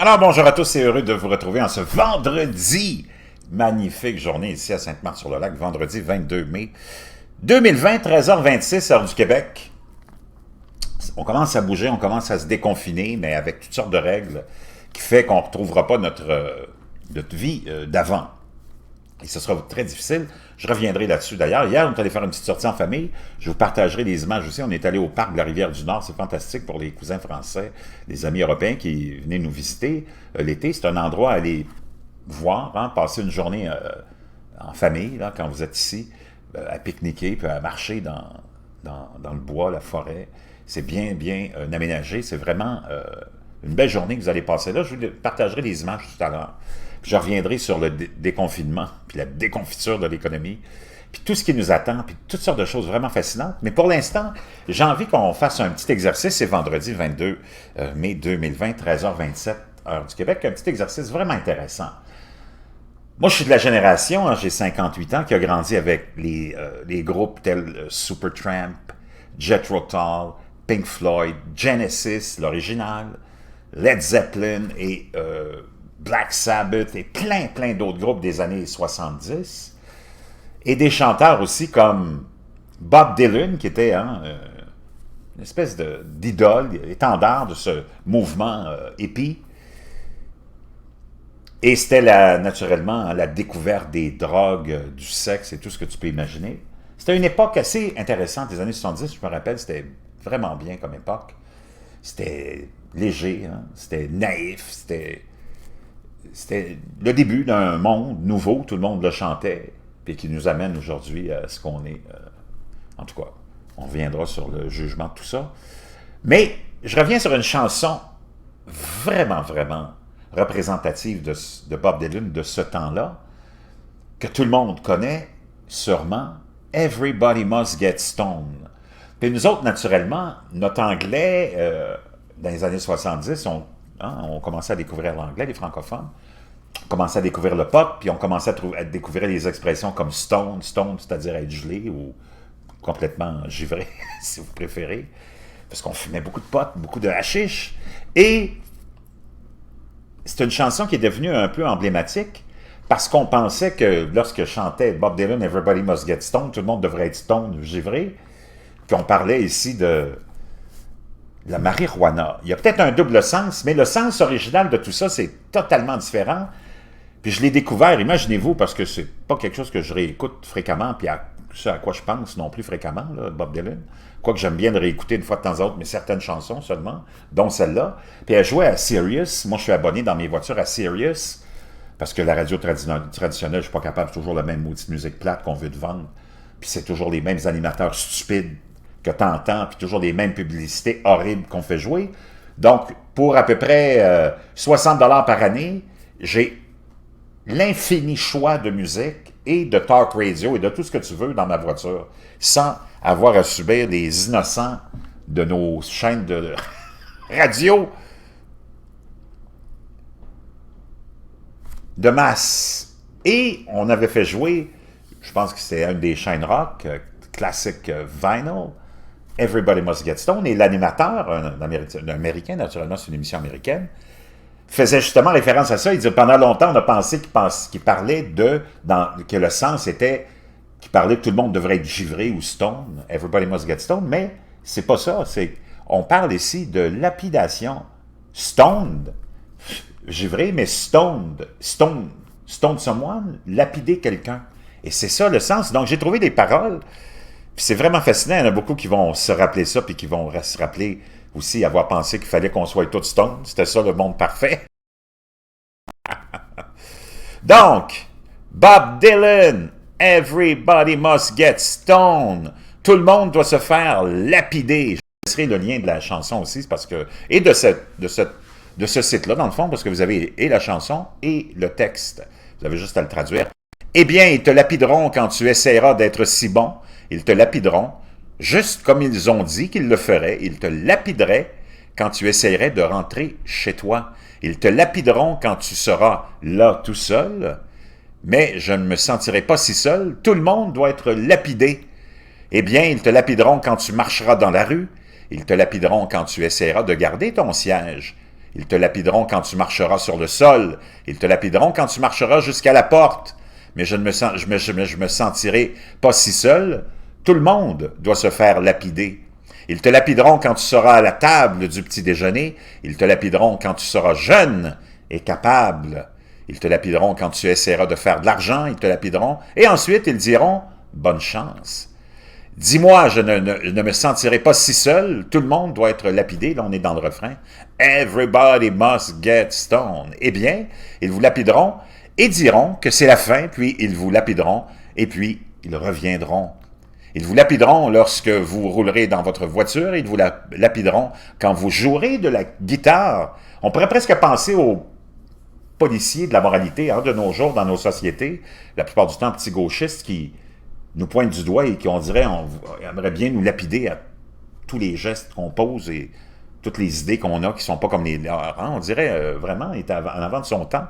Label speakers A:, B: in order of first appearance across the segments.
A: Alors bonjour à tous, c'est heureux de vous retrouver en ce vendredi. Magnifique journée ici à Sainte-Marthe-sur-le-Lac, vendredi 22 mai 2020, 13h26, heure du Québec. On commence à bouger, on commence à se déconfiner, mais avec toutes sortes de règles qui fait qu'on ne retrouvera pas notre vie d'avant. Et ce sera très difficile. Je reviendrai là-dessus d'ailleurs. Hier, on est allé faire une petite sortie en famille. Je vous partagerai des images aussi. On est allé au parc de la Rivière-du-Nord. C'est fantastique pour les cousins français, les amis européens qui venaient nous visiter l'été. C'est un endroit à aller voir, hein, passer une journée en famille, là, quand vous êtes ici, à pique-niquer, puis à marcher dans le bois, la forêt. C'est bien, bien aménagé. C'est vraiment une belle journée que vous allez passer là. Je vous partagerai des images tout à l'heure. Puis je reviendrai sur le déconfinement, puis la déconfiture de l'économie, puis tout ce qui nous attend, puis toutes sortes de choses vraiment fascinantes. Mais pour l'instant, j'ai envie qu'on fasse un petit exercice. C'est vendredi 22 mai 2020, 13h27, heure du Québec. Un petit exercice vraiment intéressant. Moi, je suis de la génération, hein, j'ai 58 ans, qui a grandi avec les groupes tels Supertramp, Jethro Tull, Pink Floyd, Genesis, l'original, Led Zeppelin et Black Sabbath et plein d'autres groupes des années 70. Et des chanteurs aussi comme Bob Dylan, qui était une espèce d'idole, étendard de ce mouvement hippie. Et c'était naturellement la découverte des drogues, du sexe et tout ce que tu peux imaginer. C'était une époque assez intéressante des années 70, je me rappelle, c'était vraiment bien comme époque. C'était léger, hein? C'était naïf, c'était le début d'un monde nouveau, tout le monde le chantait, puis qui nous amène aujourd'hui à ce qu'on est. En tout cas, on reviendra sur le jugement de tout ça. Mais je reviens sur une chanson vraiment représentative de Bob Dylan de ce temps-là, que tout le monde connaît sûrement, Everybody Must Get Stoned. Puis nous autres, naturellement, notre anglais, dans les années 70, on commençait à découvrir l'anglais, les francophones. On commençait à découvrir le pop, puis on commençait à découvrir les expressions comme stone, c'est-à-dire être gelé ou complètement givré, si vous préférez. Parce qu'on fumait beaucoup de pot, beaucoup de hashish. Et c'est une chanson qui est devenue un peu emblématique parce qu'on pensait que lorsque chantait Bob Dylan, Everybody Must Get Stoned, tout le monde devrait être stone, givré, qu'on parlait ici de la marijuana. Il y a peut-être un double sens, mais le sens original de tout ça, c'est totalement différent. Puis je l'ai découvert, imaginez-vous, parce que c'est pas quelque chose que je réécoute fréquemment, puis ce à quoi je pense non plus fréquemment, là, Bob Dylan. Quoique j'aime bien le réécouter une fois de temps en temps, mais certaines chansons seulement, dont celle-là. Puis elle jouait à Sirius. Moi, je suis abonné dans mes voitures à Sirius, parce que la radio traditionnelle, je suis pas capable, toujours la même maudite musique plate qu'on veut te vendre. Puis c'est toujours les mêmes animateurs stupides que tu entends, puis toujours les mêmes publicités horribles qu'on fait jouer. Donc, pour à peu près 60$ par année, j'ai l'infini choix de musique et de talk radio et de tout ce que tu veux dans ma voiture, sans avoir à subir les innocents de nos chaînes de radio de masse. Et on avait fait jouer, je pense que c'était une des chaînes rock, classique vinyl, Everybody Must Get Stoned, et l'animateur, un Américain, naturellement, c'est une émission américaine, faisait justement référence à ça. Il dit, pendant longtemps, on a pensé qu'il parlait que le sens était qu'il parlait que tout le monde devrait être givré ou stone, Everybody Must Get Stoned, mais c'est pas ça. On parle ici de lapidation. Stoned, givré, mais stoned someone, lapider quelqu'un. Et c'est ça le sens. Donc j'ai trouvé des paroles. Puis c'est vraiment fascinant, il y en a beaucoup qui vont se rappeler ça, puis qui vont se rappeler aussi avoir pensé qu'il fallait qu'on soit tous stone. C'était ça le monde parfait. Donc, Bob Dylan, Everybody Must Get Stoned. Tout le monde doit se faire lapider. Je laisserai le lien de la chanson aussi, parce que et de ce site-là, dans le fond, parce que vous avez et la chanson et le texte. Vous avez juste à le traduire. Eh bien, ils te lapideront quand tu essaieras d'être si bon. Ils te lapideront, juste comme ils ont dit qu'ils le feraient. Ils te lapideraient quand tu essaierais de rentrer chez toi. Ils te lapideront quand tu seras là tout seul. Mais je ne me sentirai pas si seul. Tout le monde doit être lapidé. Eh bien, ils te lapideront quand tu marcheras dans la rue. Ils te lapideront quand tu essaieras de garder ton siège. Ils te lapideront quand tu marcheras sur le sol. Ils te lapideront quand tu marcheras jusqu'à la porte. Mais je me sentirai pas si seul. Tout le monde doit se faire lapider. Ils te lapideront quand tu seras à la table du petit déjeuner. Ils te lapideront quand tu seras jeune et capable. Ils te lapideront quand tu essaieras de faire de l'argent. Ils te lapideront. Et ensuite, ils diront « Bonne chance ». Dis-moi, je ne me sentirai pas si seul. Tout le monde doit être lapidé. Là, on est dans le refrain. Everybody must get stoned. Eh bien, ils vous lapideront et diront que c'est la fin, puis ils vous lapideront, et puis ils reviendront. Ils vous lapideront lorsque vous roulerez dans votre voiture. Ils vous lapideront quand vous jouerez de la guitare. On pourrait presque penser aux policiers de la moralité de nos jours dans nos sociétés. La plupart du temps, petits gauchistes qui nous pointent du doigt et qui, on dirait, aimerait bien nous lapider à tous les gestes qu'on pose et toutes les idées qu'on a qui ne sont pas comme les leurs. On dirait vraiment, il est en avant de son temps.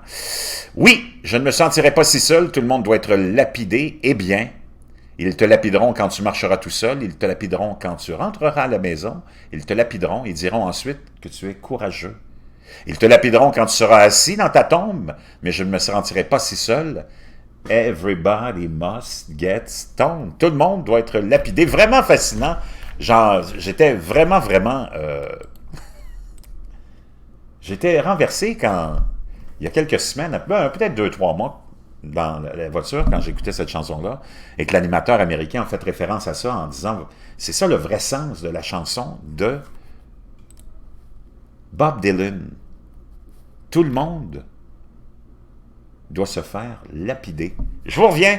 A: Oui, je ne me sentirai pas si seul, tout le monde doit être lapidé. Eh bien, ils te lapideront quand tu marcheras tout seul, ils te lapideront quand tu rentreras à la maison, ils te lapideront et diront ensuite que tu es courageux. Ils te lapideront quand tu seras assis dans ta tombe, mais je ne me sentirai pas si seul. Everybody must get stoned. Tout le monde doit être lapidé. Vraiment fascinant. Genre, j'étais vraiment... J'étais renversé quand, il y a quelques semaines, peut-être 2-3 mois, dans la voiture, quand j'écoutais cette chanson-là, et que l'animateur américain a fait référence à ça en disant, c'est ça le vrai sens de la chanson de Bob Dylan. Tout le monde doit se faire lapider. Je vous reviens.